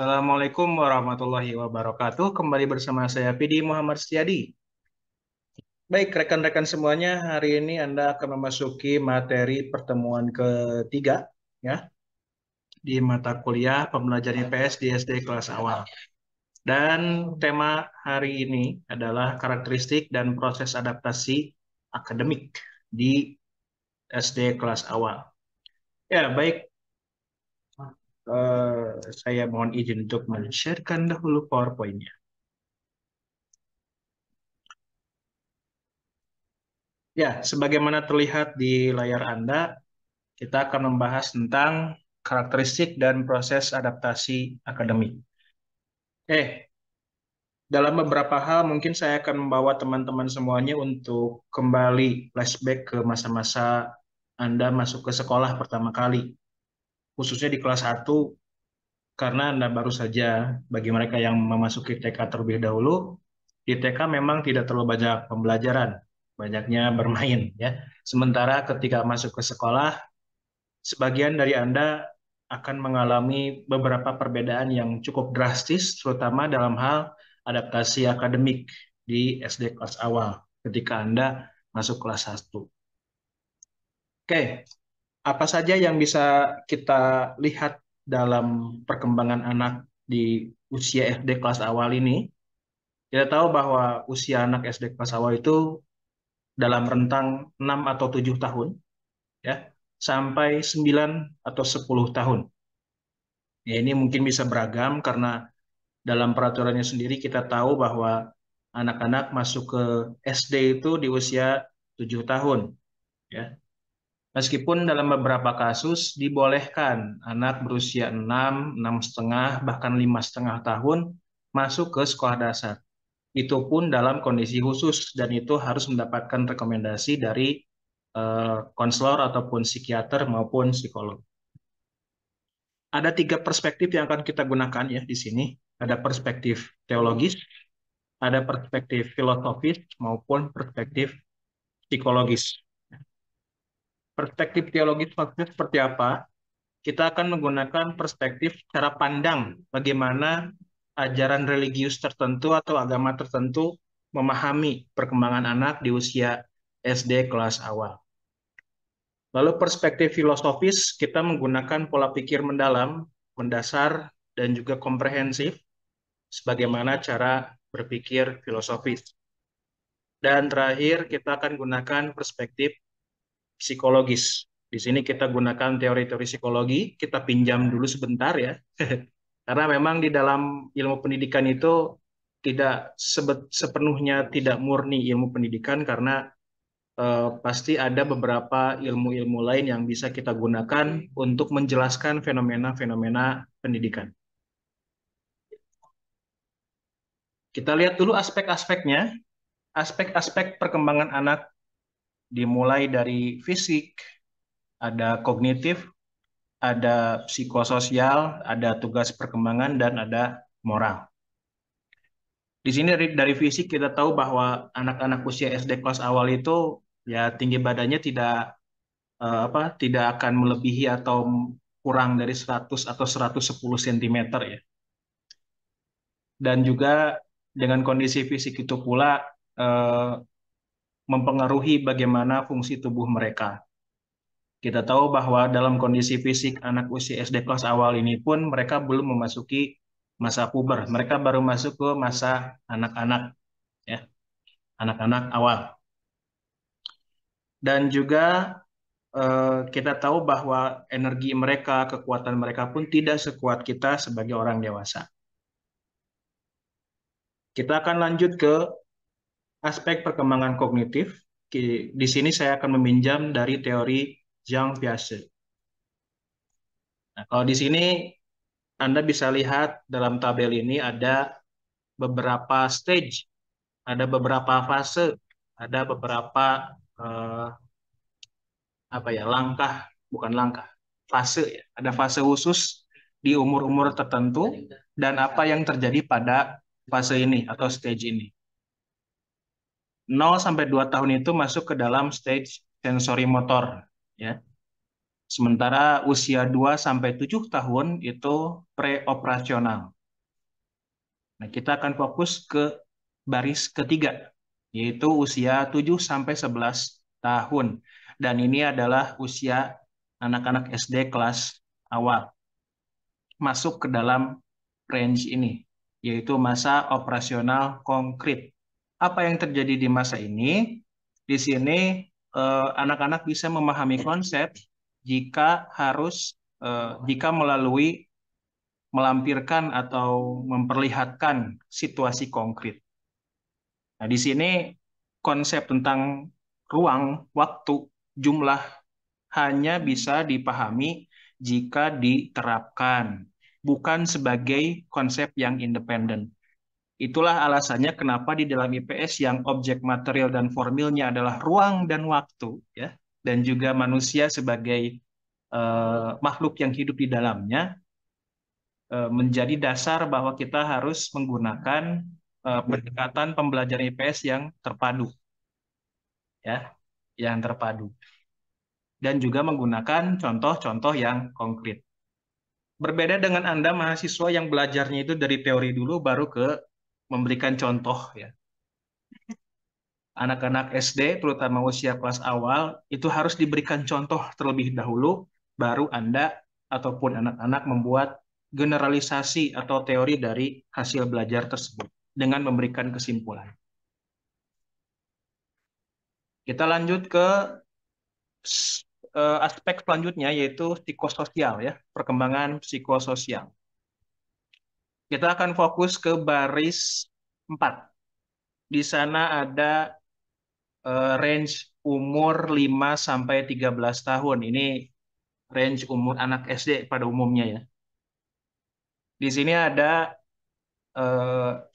Assalamualaikum warahmatullahi wabarakatuh. Kembali bersama saya Pidi Muhammad Setiadi. Baik, rekan-rekan semuanya, hari ini Anda akan memasuki materi pertemuan ketiga ya di mata kuliah pembelajaran IPS di SD kelas awal. Dan tema hari ini adalah karakteristik dan proses adaptasi akademik di SD kelas awal. Ya, baik. Saya mohon izin untuk men-sharekan dahulu PowerPoint-nya. Ya, sebagaimana terlihat di layar Anda, kita akan membahas tentang karakteristik dan proses adaptasi akademik. Dalam beberapa hal mungkin saya akan membawa teman-teman semuanya untuk kembali flashback ke masa-masa Anda masuk ke sekolah pertama kali, khususnya di kelas 1, karena Anda baru saja, bagi mereka yang memasuki TK terlebih dahulu, di TK memang tidak terlalu banyak pembelajaran, banyaknya bermain ya. Sementara ketika masuk ke sekolah, sebagian dari Anda akan mengalami beberapa perbedaan yang cukup drastis, terutama dalam hal adaptasi akademik di SD kelas awal ketika Anda masuk kelas 1. Oke, apa saja yang bisa kita lihat dalam perkembangan anak di usia SD kelas awal ini? Kita tahu bahwa usia anak SD kelas awal itu dalam rentang 6 atau 7 tahun, ya, sampai 9 atau 10 tahun. Ya, ini mungkin bisa beragam karena dalam peraturannya sendiri kita tahu bahwa anak-anak masuk ke SD itu di usia 7 tahun. Ya. Meskipun dalam beberapa kasus dibolehkan anak berusia 6, 6,5, bahkan 5,5 tahun masuk ke sekolah dasar. Itu pun dalam kondisi khusus dan itu harus mendapatkan rekomendasi dari konselor ataupun psikiater maupun psikolog. Ada 3 perspektif yang akan kita gunakan ya di sini. Ada perspektif teologis, ada perspektif filosofis maupun perspektif psikologis. Perspektif teologis maksudnya seperti apa? Kita akan menggunakan perspektif cara pandang bagaimana ajaran religius tertentu atau agama tertentu memahami perkembangan anak di usia SD kelas awal. Lalu perspektif filosofis, kita menggunakan pola pikir mendalam, mendasar, dan juga komprehensif sebagaimana cara berpikir filosofis. Dan terakhir, kita akan gunakan perspektif psikologis. Di sini kita gunakan teori-teori psikologi, kita pinjam dulu sebentar ya. Karena memang di dalam ilmu pendidikan itu tidak sepenuhnya tidak murni ilmu pendidikan karena pasti ada beberapa ilmu-ilmu lain yang bisa kita gunakan untuk menjelaskan fenomena-fenomena pendidikan. Kita lihat dulu aspek-aspeknya, aspek-aspek perkembangan anak dimulai dari fisik, ada kognitif, ada psikososial, ada tugas perkembangan, dan ada moral. Di sini dari fisik kita tahu bahwa anak-anak usia SD kelas awal itu ya tinggi badannya tidak akan melebihi atau kurang dari 100 atau 110 cm ya. Dan juga dengan kondisi fisik itu pula mempengaruhi bagaimana fungsi tubuh mereka. Kita tahu bahwa dalam kondisi fisik anak usia SD kelas awal ini pun mereka belum memasuki masa puber. Mereka baru masuk ke masa anak-anak, ya, anak-anak awal. Dan juga kita tahu bahwa energi mereka, kekuatan mereka pun tidak sekuat kita sebagai orang dewasa. Kita akan lanjut ke aspek perkembangan kognitif. Di sini saya akan meminjam dari teori Jean Piaget. Nah, kalau di sini Anda bisa lihat dalam tabel ini ada beberapa stage, ada beberapa fase, ada beberapa eh, langkah, bukan langkah, fase ya. Ada fase khusus di umur-umur tertentu dan apa yang terjadi pada fase ini atau stage ini. 0 sampai 2 tahun itu masuk ke dalam stage sensori motor ya. Sementara usia 2 sampai 7 tahun itu preoperasional. Nah, kita akan fokus ke baris ketiga, yaitu usia 7 sampai 11 tahun. Dan ini adalah usia anak-anak SD kelas awal masuk ke dalam range ini, yaitu masa operasional konkret. Apa yang terjadi di masa ini? Di sini anak-anak bisa memahami konsep jika melalui melampirkan atau memperlihatkan situasi konkret. Nah, di sini konsep tentang ruang, waktu, jumlah hanya bisa dipahami jika diterapkan, bukan sebagai konsep yang independen. Itulah alasannya kenapa di dalam IPS yang objek material dan formilnya adalah ruang dan waktu, ya, dan juga manusia sebagai makhluk yang hidup di dalamnya, menjadi dasar bahwa kita harus menggunakan pendekatan pembelajaran IPS yang terpadu, ya, yang terpadu, dan juga menggunakan contoh-contoh yang konkret. Berbeda dengan Anda mahasiswa yang belajarnya itu dari teori dulu baru ke memberikan contoh, ya. Anak-anak SD, terutama usia kelas awal, itu harus diberikan contoh terlebih dahulu, baru Anda ataupun anak-anak membuat generalisasi atau teori dari hasil belajar tersebut dengan memberikan kesimpulan. Kita lanjut ke aspek selanjutnya, yaitu psikososial, ya, perkembangan psikososial. Kita akan fokus ke baris 4. Di sana ada range umur 5 sampai 13 tahun. Ini range umur anak SD pada umumnya, ya. Di sini ada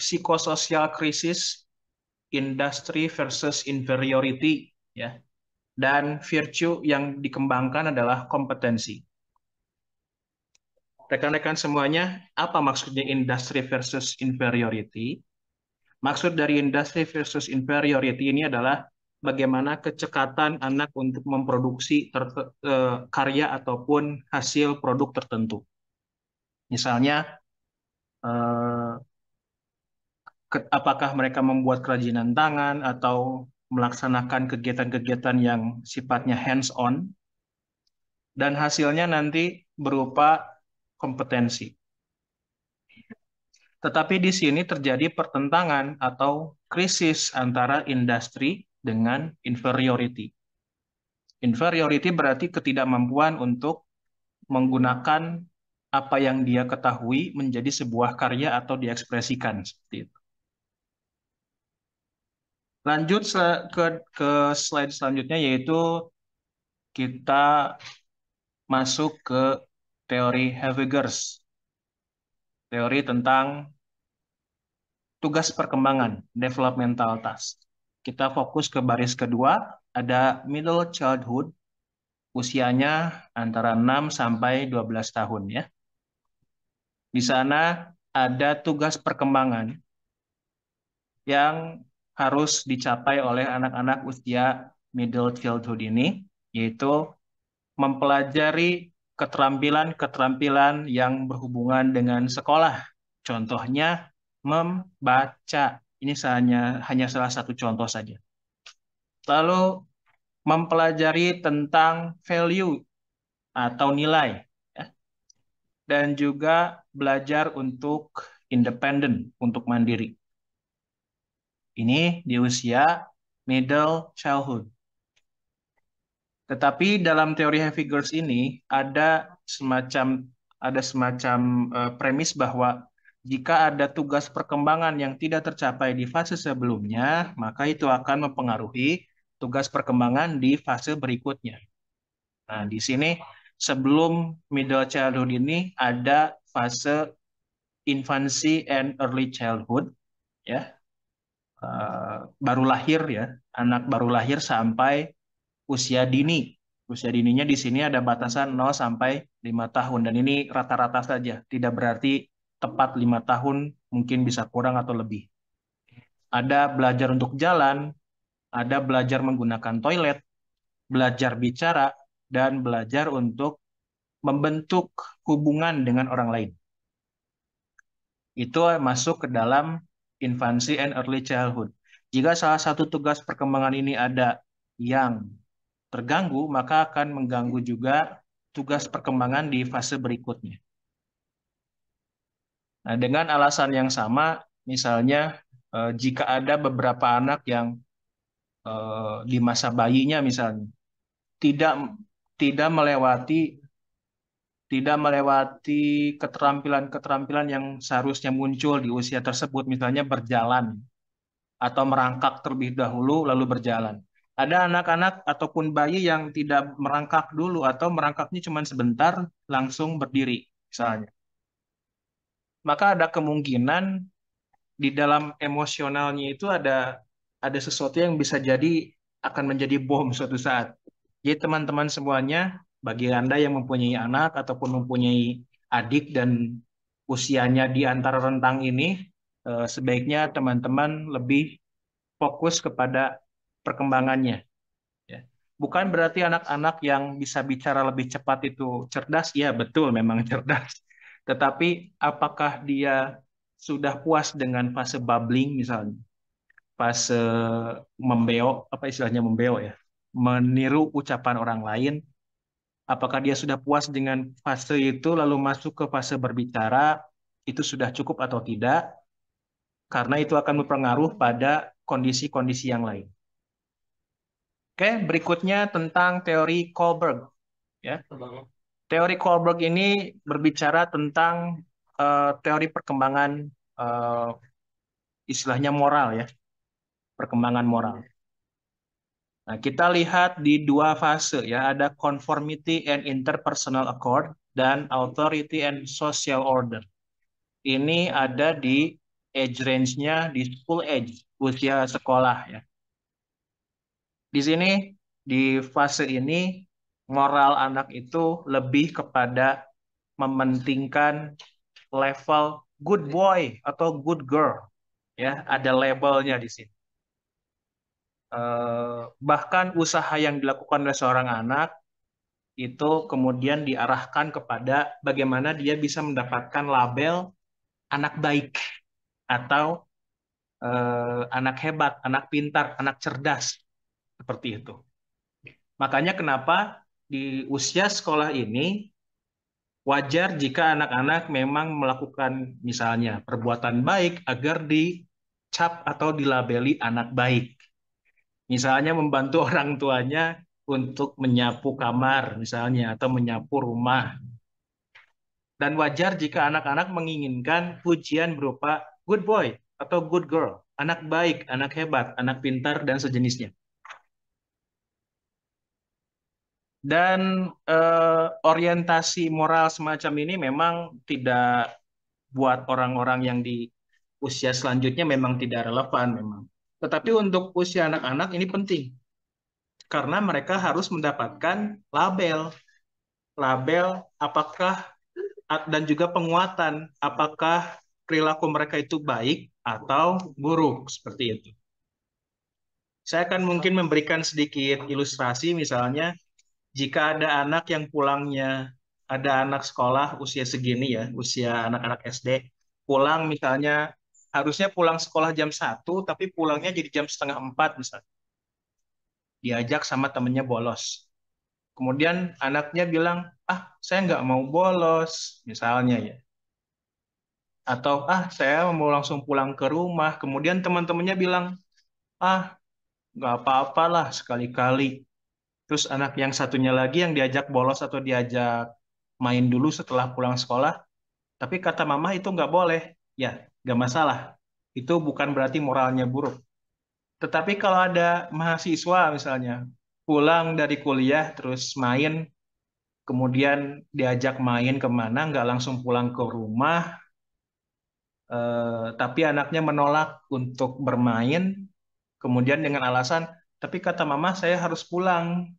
psikososial krisis, industry versus inferiority, ya. Dan virtue yang dikembangkan adalah kompetensi. Rekan-rekan semuanya, apa maksudnya industry versus inferiority? Maksud dari industry versus inferiority ini adalah bagaimana kecekatan anak untuk memproduksi karya ataupun hasil produk tertentu. Misalnya, apakah mereka membuat kerajinan tangan atau melaksanakan kegiatan-kegiatan yang sifatnya hands-on, dan hasilnya nanti berupa kompetensi. Tetapi di sini terjadi pertentangan atau krisis antara industri dengan inferiority. Inferiority berarti ketidakmampuan untuk menggunakan apa yang dia ketahui menjadi sebuah karya atau diekspresikan seperti itu. Lanjut ke slide selanjutnya, yaitu kita masuk ke teori Haviggers, teori tentang tugas perkembangan, developmental task. Kita fokus ke baris kedua, ada middle childhood, usianya antara 6 sampai 12 tahun, ya. Di sana ada tugas perkembangan yang harus dicapai oleh anak-anak usia middle childhood ini, yaitu mempelajari keterampilan-keterampilan yang berhubungan dengan sekolah. Contohnya membaca. Ini hanya salah satu contoh saja. Lalu mempelajari tentang value atau nilai, ya. Dan juga belajar untuk independen, untuk mandiri. Ini di usia middle childhood. Tetapi dalam teori Haviggers ini ada semacam premis bahwa jika ada tugas perkembangan yang tidak tercapai di fase sebelumnya, maka itu akan mempengaruhi tugas perkembangan di fase berikutnya. Nah, di sini sebelum middle childhood ini ada fase infancy and early childhood, ya. Baru lahir, ya, anak baru lahir sampai usia dini. Usia dininya di sini ada batasan 0 sampai 5 tahun. Dan ini rata-rata saja. Tidak berarti tepat 5 tahun, mungkin bisa kurang atau lebih. Ada belajar untuk jalan, ada belajar menggunakan toilet, belajar bicara, dan belajar untuk membentuk hubungan dengan orang lain. Itu masuk ke dalam infancy and early childhood. Jika salah satu tugas perkembangan ini ada yang terganggu, maka akan mengganggu juga tugas perkembangan di fase berikutnya. Nah, dengan alasan yang sama, misalnya jika ada beberapa anak yang di masa bayinya misalnya tidak tidak melewati tidak melewati keterampilan-keterampilan yang seharusnya muncul di usia tersebut, misalnya berjalan atau merangkak terlebih dahulu lalu berjalan. Ada anak-anak ataupun bayi yang tidak merangkak dulu atau merangkaknya cuma sebentar langsung berdiri misalnya. Maka ada kemungkinan di dalam emosionalnya itu ada sesuatu yang bisa jadi akan menjadi bom suatu saat. Jadi teman-teman semuanya, bagi Anda yang mempunyai anak ataupun mempunyai adik dan usianya di antara rentang ini, sebaiknya teman-teman lebih fokus kepada perkembangannya. Ya. Bukan berarti anak-anak yang bisa bicara lebih cepat itu cerdas, ya betul memang cerdas. Tetapi apakah dia sudah puas dengan fase bubbling misalnya, fase membeo, apa istilahnya membeo ya, meniru ucapan orang lain, apakah dia sudah puas dengan fase itu lalu masuk ke fase berbicara, itu sudah cukup atau tidak, karena itu akan berpengaruh pada kondisi-kondisi yang lain. Oke, berikutnya tentang teori Kohlberg. Ya. Teori Kohlberg ini berbicara tentang teori perkembangan uh, istilahnya moral ya, perkembangan moral. Nah, kita lihat di dua fase ya, ada conformity and interpersonal accord dan authority and social order. Ini ada di age range-nya di school age, usia sekolah ya. Di sini di fase ini moral anak itu lebih kepada mementingkan level good boy atau good girl ya, ada labelnya di sini. Bahkan usaha yang dilakukan oleh seorang anak itu kemudian diarahkan kepada bagaimana dia bisa mendapatkan label anak baik atau anak hebat, anak pintar, anak cerdas seperti itu. Makanya kenapa di usia sekolah ini wajar jika anak-anak memang melakukan misalnya perbuatan baik agar dicap atau dilabeli anak baik. Misalnya membantu orang tuanya untuk menyapu kamar misalnya atau menyapu rumah. Dan wajar jika anak-anak menginginkan pujian berupa good boy atau good girl, anak baik, anak hebat, anak pintar, dan sejenisnya. Dan orientasi moral semacam ini memang tidak buat orang-orang yang di usia selanjutnya memang tidak relevan memang. Tetapi untuk usia anak-anak ini penting karena mereka harus mendapatkan label, label apakah dan juga penguatan apakah perilaku mereka itu baik atau buruk seperti itu. Saya akan mungkin memberikan sedikit ilustrasi misalnya jika ada anak yang pulangnya ada anak sekolah usia segini ya, usia anak-anak SD pulang misalnya harusnya pulang sekolah jam 1 tapi pulangnya jadi jam setengah 4 misalnya. Diajak sama temennya bolos. Kemudian anaknya bilang, ah saya nggak mau bolos, misalnya ya. Atau, ah saya mau langsung pulang ke rumah. Kemudian teman-temannya bilang, ah nggak apa-apa lah sekali-kali. Terus anak yang satunya lagi yang diajak bolos atau diajak main dulu setelah pulang sekolah. Tapi kata mama itu nggak boleh. Ya, nggak masalah. Itu bukan berarti moralnya buruk. Tetapi kalau ada mahasiswa misalnya, pulang dari kuliah terus main kemudian diajak main kemana, nggak langsung pulang ke rumah, tapi anaknya menolak untuk bermain, kemudian dengan alasan, tapi kata mama saya harus pulang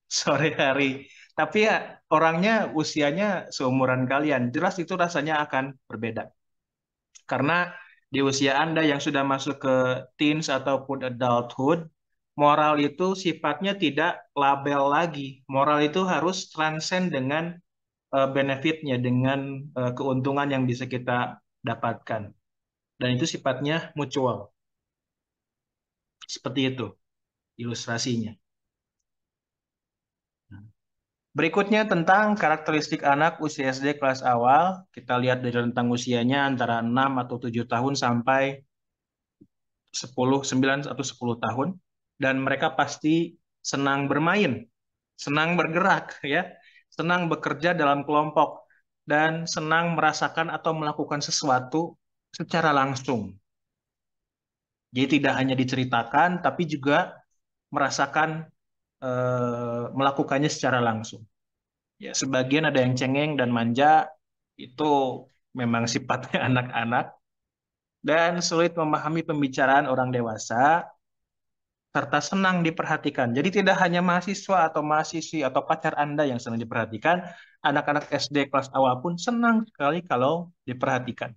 sore hari. Tapi ya orangnya usianya seumuran kalian, jelas itu rasanya akan berbeda. Karena di usia Anda yang sudah masuk ke teens ataupun adulthood, Moral itu sifatnya tidak label lagi. Moral itu harus transcend dengan benefitnya, dengan keuntungan yang bisa kita dapatkan. Dan itu sifatnya mutual. Seperti itu ilustrasinya. Berikutnya tentang karakteristik anak usia SD kelas awal. Kita lihat dari rentang usianya antara 6 atau 7 tahun sampai 10, 9 atau 10 tahun. Dan mereka pasti senang bermain, senang bergerak, ya, senang bekerja dalam kelompok, dan senang merasakan atau melakukan sesuatu secara langsung. Jadi tidak hanya diceritakan, tapi juga merasakan, melakukannya secara langsung. Ya, sebagian ada yang cengeng dan manja, itu memang sifatnya anak-anak, dan sulit memahami pembicaraan orang dewasa, serta senang diperhatikan. Jadi tidak hanya mahasiswa atau mahasiswi atau pacar Anda yang senang diperhatikan, anak-anak SD kelas awal pun senang sekali kalau diperhatikan.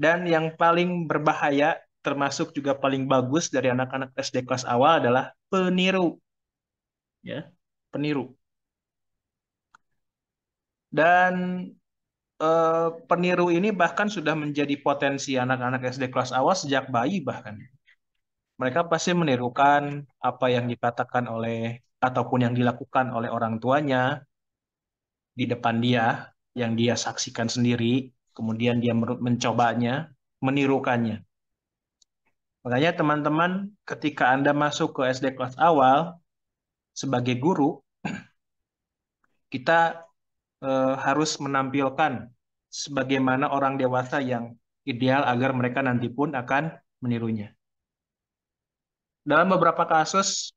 Dan yang paling berbahaya, termasuk juga paling bagus dari anak-anak SD kelas awal adalah peniru, ya, peniru. Dan peniru ini bahkan sudah menjadi potensi anak-anak SD kelas awal sejak bayi bahkan. Mereka pasti menirukan apa yang dikatakan oleh ataupun yang dilakukan oleh orang tuanya di depan dia, yang dia saksikan sendiri, kemudian dia mencobanya, menirukannya. Makanya teman-teman, ketika Anda masuk ke SD kelas awal sebagai guru, kita harus menampilkan sebagaimana orang dewasa yang ideal agar mereka nanti pun akan menirunya. Dalam beberapa kasus,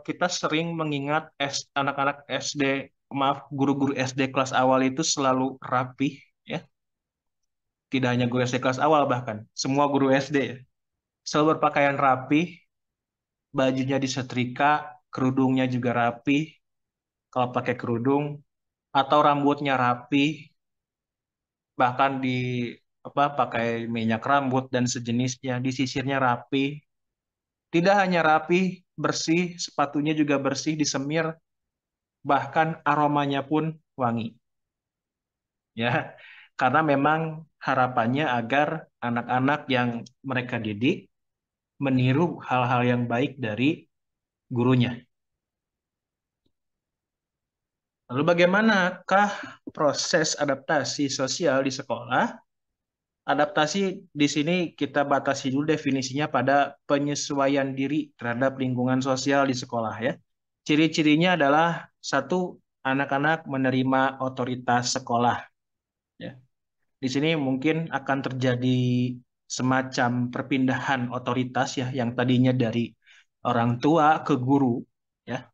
kita sering mengingat anak-anak SD, maaf, guru-guru SD kelas awal itu selalu rapih, ya. Tidak hanya guru SD kelas awal, bahkan semua guru SD, ya. Selalu berpakaian rapih, bajunya disetrika, kerudungnya juga rapih, kalau pakai kerudung, atau rambutnya rapih, bahkan di apa pakai minyak rambut dan sejenisnya, disisirnya rapih. Tidak hanya rapih, bersih, sepatunya juga bersih, disemir, bahkan aromanya pun wangi, ya, karena memang harapannya agar anak-anak yang mereka didik meniru hal-hal yang baik dari gurunya. Lalu bagaimanakah proses adaptasi sosial di sekolah? Adaptasi di sini kita batasi dulu definisinya pada penyesuaian diri terhadap lingkungan sosial di sekolah, ya. Ciri-cirinya adalah satu, anak-anak menerima otoritas sekolah, ya. Di sini mungkin akan terjadi semacam perpindahan otoritas, ya, yang tadinya dari orang tua ke guru, ya.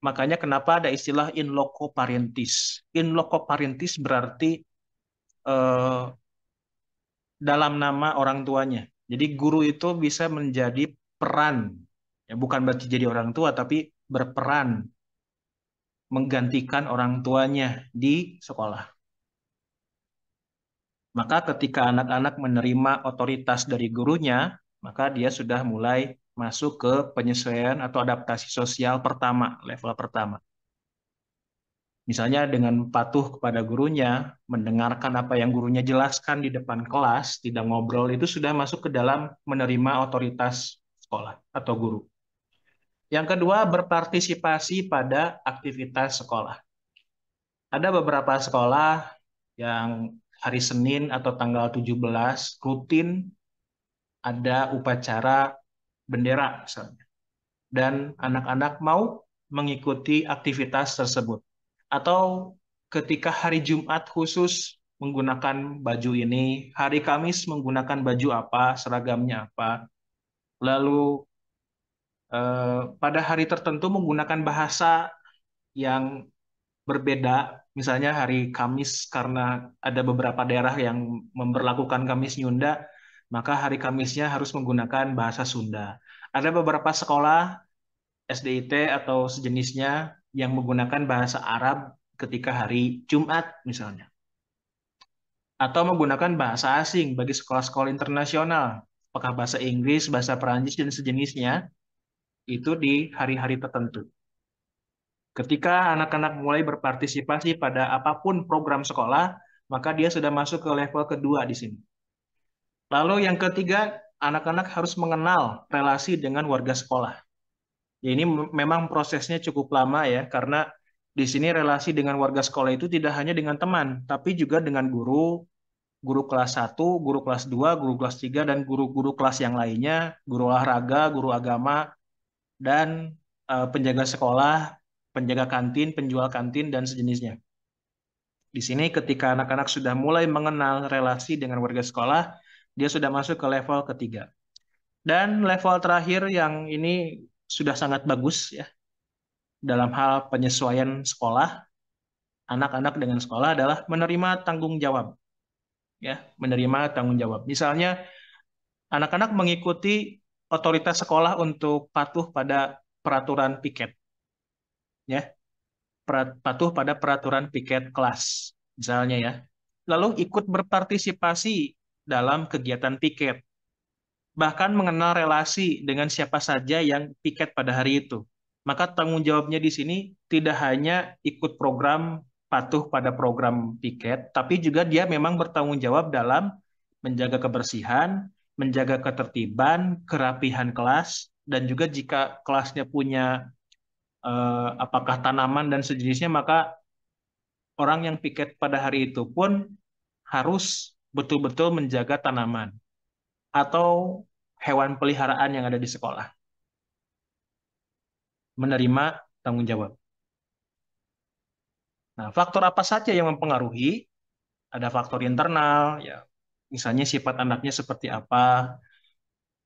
Makanya kenapa ada istilah in loco parentis. In loco parentis berarti eh, dalam nama orang tuanya. Jadi guru itu bisa menjadi peran, ya, bukan berarti jadi orang tua, tapi berperan menggantikan orang tuanya di sekolah. Maka ketika anak-anak menerima otoritas dari gurunya, maka dia sudah mulai masuk ke penyesuaian atau adaptasi sosial pertama, level pertama. Misalnya dengan patuh kepada gurunya, mendengarkan apa yang gurunya jelaskan di depan kelas, tidak ngobrol, itu sudah masuk ke dalam menerima otoritas sekolah atau guru. Yang kedua, berpartisipasi pada aktivitas sekolah. Ada beberapa sekolah yang hari Senin atau tanggal 17 rutin ada upacara bendera misalnya. Dan anak-anak mau mengikuti aktivitas tersebut. Atau ketika hari Jumat khusus menggunakan baju ini, hari Kamis menggunakan baju apa, seragamnya apa. Lalu pada hari tertentu menggunakan bahasa yang berbeda. Misalnya hari Kamis karena ada beberapa daerah yang memberlakukan Kamis Nyunda, maka hari Kamisnya harus menggunakan bahasa Sunda. Ada beberapa sekolah SDIT atau sejenisnya yang menggunakan bahasa Arab ketika hari Jumat misalnya. Atau menggunakan bahasa asing bagi sekolah-sekolah internasional. apakah bahasa Inggris, bahasa Perancis, dan sejenisnya, itu di hari-hari tertentu. Ketika anak-anak mulai berpartisipasi pada apapun program sekolah, maka dia sudah masuk ke level kedua di sini. Lalu yang ketiga, anak-anak harus mengenal relasi dengan warga sekolah. Ya, ini memang prosesnya cukup lama ya, karena di sini relasi dengan warga sekolah itu tidak hanya dengan teman, tapi juga dengan guru, guru kelas 1, guru kelas 2, guru kelas 3, dan guru-guru kelas yang lainnya, guru olahraga, guru agama, dan penjaga sekolah, penjaga kantin, penjual kantin, dan sejenisnya. Di sini ketika anak-anak sudah mulai mengenal relasi dengan warga sekolah, dia sudah masuk ke level ketiga. Dan level terakhir yang ini sudah sangat bagus ya dalam hal penyesuaian sekolah, anak-anak dengan sekolah adalah menerima tanggung jawab. Ya, menerima tanggung jawab. Misalnya, anak-anak mengikuti otoritas sekolah untuk patuh pada peraturan piket. Ya, patuh pada peraturan piket kelas, misalnya ya. Lalu ikut berpartisipasi dalam kegiatan piket, bahkan mengenal relasi dengan siapa saja yang piket pada hari itu. Maka tanggung jawabnya di sini tidak hanya ikut program patuh pada program piket, tapi juga dia memang bertanggung jawab dalam menjaga kebersihan, menjaga ketertiban, kerapihan kelas, dan juga jika kelasnya punya apakah tanaman dan sejenisnya, maka orang yang piket pada hari itu pun harus betul-betul menjaga tanaman atau hewan peliharaan yang ada di sekolah. Menerima tanggung jawab. Nah, faktor apa saja yang mempengaruhi? Ada faktor internal, ya, misalnya sifat anaknya seperti apa,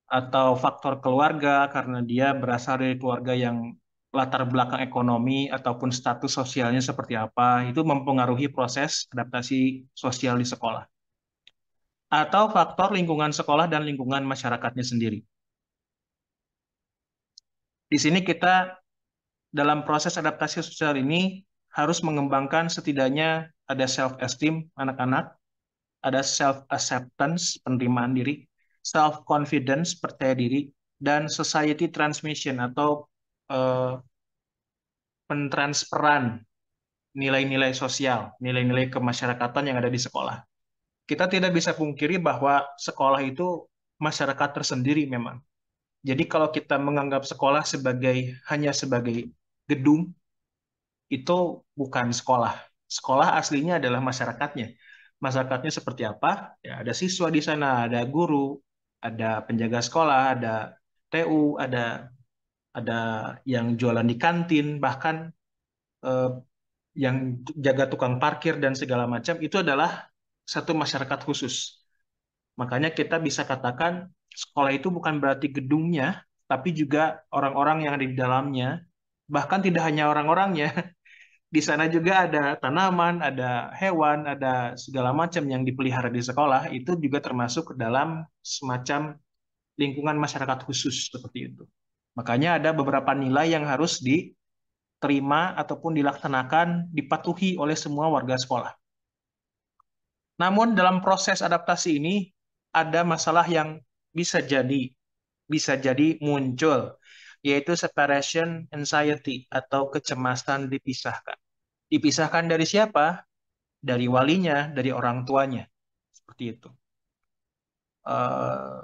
atau faktor keluarga karena dia berasal dari keluarga yang latar belakang ekonomi ataupun status sosialnya seperti apa, itu mempengaruhi proses adaptasi sosial di sekolah. Atau faktor lingkungan sekolah dan lingkungan masyarakatnya sendiri. Di sini kita dalam proses adaptasi sosial ini harus mengembangkan setidaknya ada self-esteem anak-anak, ada self-acceptance, penerimaan diri, self-confidence, percaya diri, dan society transmission atau eh, pentransferan nilai-nilai sosial, nilai-nilai kemasyarakatan yang ada di sekolah. Kita tidak bisa pungkiri bahwa sekolah itu masyarakat tersendiri memang. Jadi kalau kita menganggap sekolah hanya sebagai gedung, itu bukan sekolah. Sekolah aslinya adalah masyarakatnya. Masyarakatnya seperti apa? Ya, ada siswa di sana, ada guru, ada penjaga sekolah, ada TU, ada yang jualan di kantin, bahkan eh, yang jaga tukang parkir dan segala macam itu adalah satu masyarakat khusus. Makanya kita bisa katakan sekolah itu bukan berarti gedungnya, tapi juga orang-orang yang ada di dalamnya. Bahkan tidak hanya orang-orangnya, di sana juga ada tanaman, ada hewan, ada segala macam yang dipelihara di sekolah, itu juga termasuk ke dalam semacam lingkungan masyarakat khusus seperti itu. Makanya ada beberapa nilai yang harus diterima ataupun dilaksanakan, dipatuhi oleh semua warga sekolah. Namun dalam proses adaptasi ini ada masalah yang bisa jadi muncul, yaitu separation anxiety atau kecemasan dipisahkan. Dipisahkan dari siapa? Dari walinya, dari orang tuanya. Seperti itu. Eh,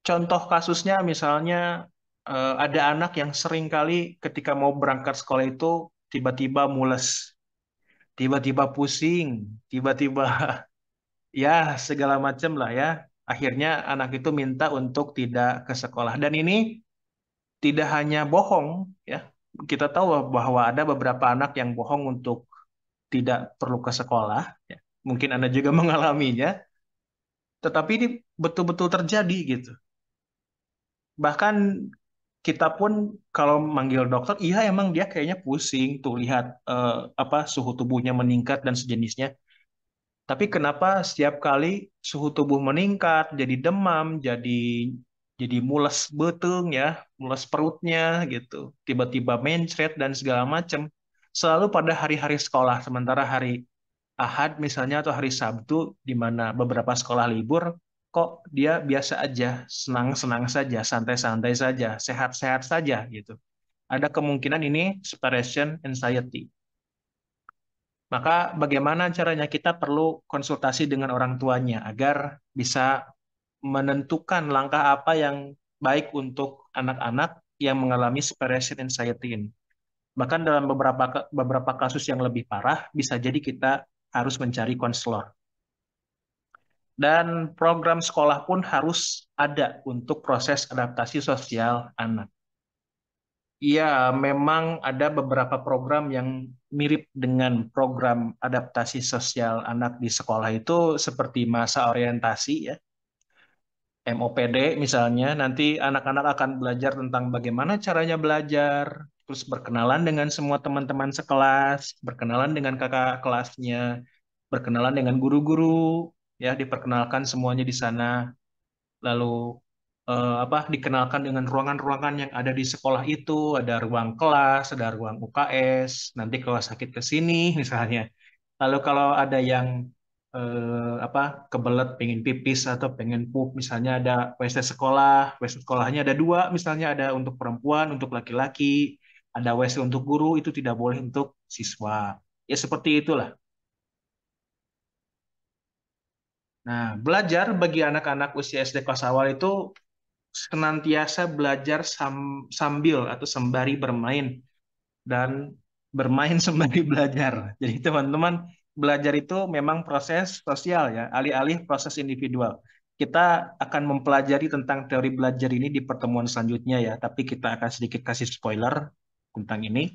contoh kasusnya misalnya ada anak yang sering kali ketika mau berangkat sekolah itu tiba-tiba mules, tiba-tiba pusing, tiba-tiba ya segala macam lah ya. Akhirnya anak itu minta untuk tidak ke sekolah. Dan ini tidak hanya bohong ya. Kita tahu bahwa ada beberapa anak yang bohong untuk tidak perlu ke sekolah ya. Mungkin Anda juga mengalaminya, tetapi ini betul-betul terjadi gitu. Bahkan kita pun kalau manggil dokter, iya emang dia kayaknya pusing tuh lihat apa suhu tubuhnya meningkat dan sejenisnya. Tapi kenapa setiap kali suhu tubuh meningkat, jadi demam, jadi mules beteng ya, mules perutnya gitu, tiba-tiba mencret dan segala macam. Selalu pada hari-hari sekolah, sementara hari Ahad misalnya atau hari Sabtu di mana beberapa sekolah libur, kok dia biasa aja, senang-senang saja, santai-santai saja, sehat-sehat saja gitu. Ada kemungkinan ini separation anxiety. Maka bagaimana caranya kita perlu konsultasi dengan orang tuanya agar bisa menentukan langkah apa yang baik untuk anak-anak yang mengalami separation anxiety ini. Bahkan dalam beberapa kasus yang lebih parah, bisa jadi kita harus mencari konselor. Dan program sekolah pun harus ada untuk proses adaptasi sosial anak. Iya, memang ada beberapa program yang mirip dengan program adaptasi sosial anak di sekolah itu seperti masa orientasi ya, MOPD misalnya, nanti anak-anak akan belajar tentang bagaimana caranya belajar, terus berkenalan dengan semua teman-teman sekelas, berkenalan dengan kakak kelasnya, berkenalan dengan guru-guru, ya diperkenalkan semuanya di sana, lalu dikenalkan dengan ruangan-ruangan yang ada di sekolah itu, ada ruang kelas, ada ruang UKS, nanti kalau sakit ke sini misalnya. Lalu kalau ada yang kebelet pengen pipis atau pengen pup, misalnya ada WC sekolah, WC sekolahnya ada dua, misalnya ada untuk perempuan, untuk laki-laki, ada WC untuk guru, itu tidak boleh untuk siswa. Ya seperti itulah. Nah, belajar bagi anak-anak usia SD kelas awal itu senantiasa belajar sambil atau sembari bermain dan bermain sembari belajar. Jadi teman-teman, belajar itu memang proses sosial ya, alih-alih proses individual. Kita akan mempelajari tentang teori belajar ini di pertemuan selanjutnya ya, tapi kita akan sedikit kasih spoiler tentang ini.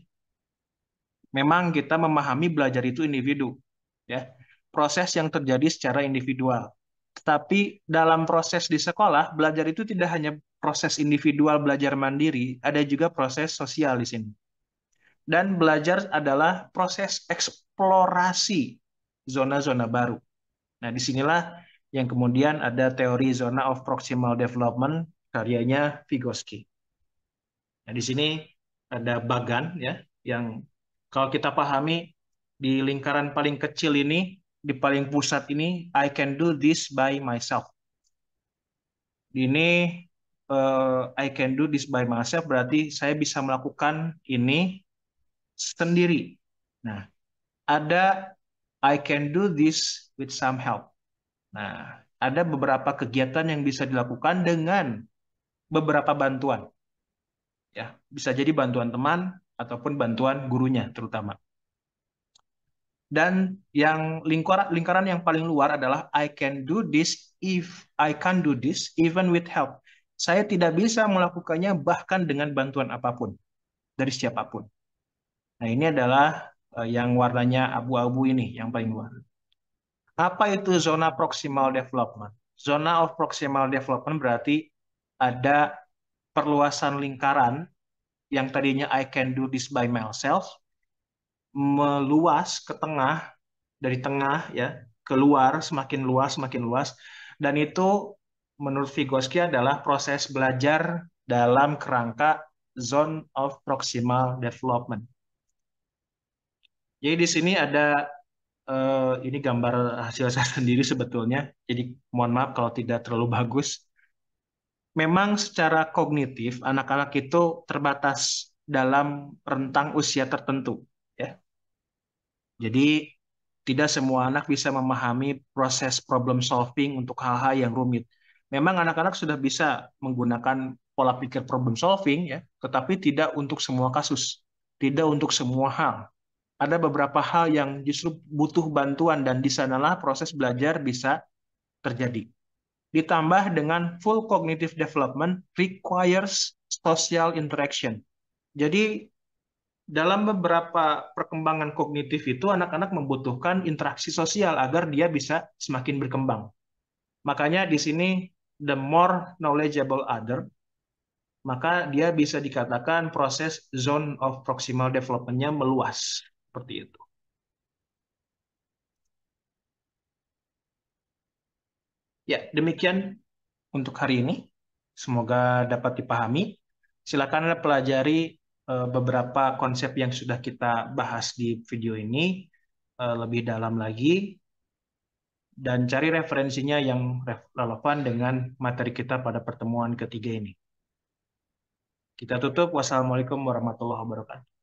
Memang kita memahami belajar itu individu ya, proses yang terjadi secara individual. Tetapi dalam proses di sekolah, belajar itu tidak hanya proses individual belajar mandiri, ada juga proses sosial di sini. Dan belajar adalah proses eksplorasi zona-zona baru. Nah, disinilah yang kemudian ada teori zona of proximal development karyanya Vygotsky. Nah, di sini ada bagan ya, yang kalau kita pahami di lingkaran paling kecil ini, di paling pusat ini, I can do this by myself. Ini I can do this by myself berarti saya bisa melakukan ini sendiri. Nah, ada I can do this with some help. Nah, ada beberapa kegiatan yang bisa dilakukan dengan beberapa bantuan. Ya, bisa jadi bantuan teman ataupun bantuan gurunya terutama. Dan yang lingkaran yang paling luar adalah I can do this if I can do this even with help. Saya tidak bisa melakukannya bahkan dengan bantuan apapun dari siapapun. Nah, ini adalah yang warnanya abu-abu ini yang paling luar. Apa itu zona proximal development? Zona of proximal development berarti ada perluasan lingkaran yang tadinya I can do this by myself, meluas ke tengah, dari tengah ya, keluar, semakin luas, dan itu menurut Vygotsky adalah proses belajar dalam kerangka zone of proximal development. Jadi di sini ada ini gambar hasil saya sendiri sebetulnya. Jadi mohon maaf kalau tidak terlalu bagus. Memang secara kognitif anak-anak itu terbatas dalam rentang usia tertentu, ya. Jadi tidak semua anak bisa memahami proses problem solving untuk hal-hal yang rumit. Memang anak-anak sudah bisa menggunakan pola pikir problem solving, ya, tetapi tidak untuk semua kasus, tidak untuk semua hal. Ada beberapa hal yang justru butuh bantuan dan di sanalah proses belajar bisa terjadi. Ditambah dengan full cognitive development requires social interaction. Jadi dalam beberapa perkembangan kognitif itu anak-anak membutuhkan interaksi sosial agar dia bisa semakin berkembang. Makanya di sini the more knowledgeable other, maka dia bisa dikatakan proses zone of proximal development-nya meluas. Seperti itu. Ya, demikian untuk hari ini. Semoga dapat dipahami. Silakan Anda pelajari beberapa konsep yang sudah kita bahas di video ini lebih dalam lagi. dan cari referensinya yang relevan dengan materi kita pada pertemuan ketiga ini. Kita tutup. Wassalamualaikum warahmatullahi wabarakatuh.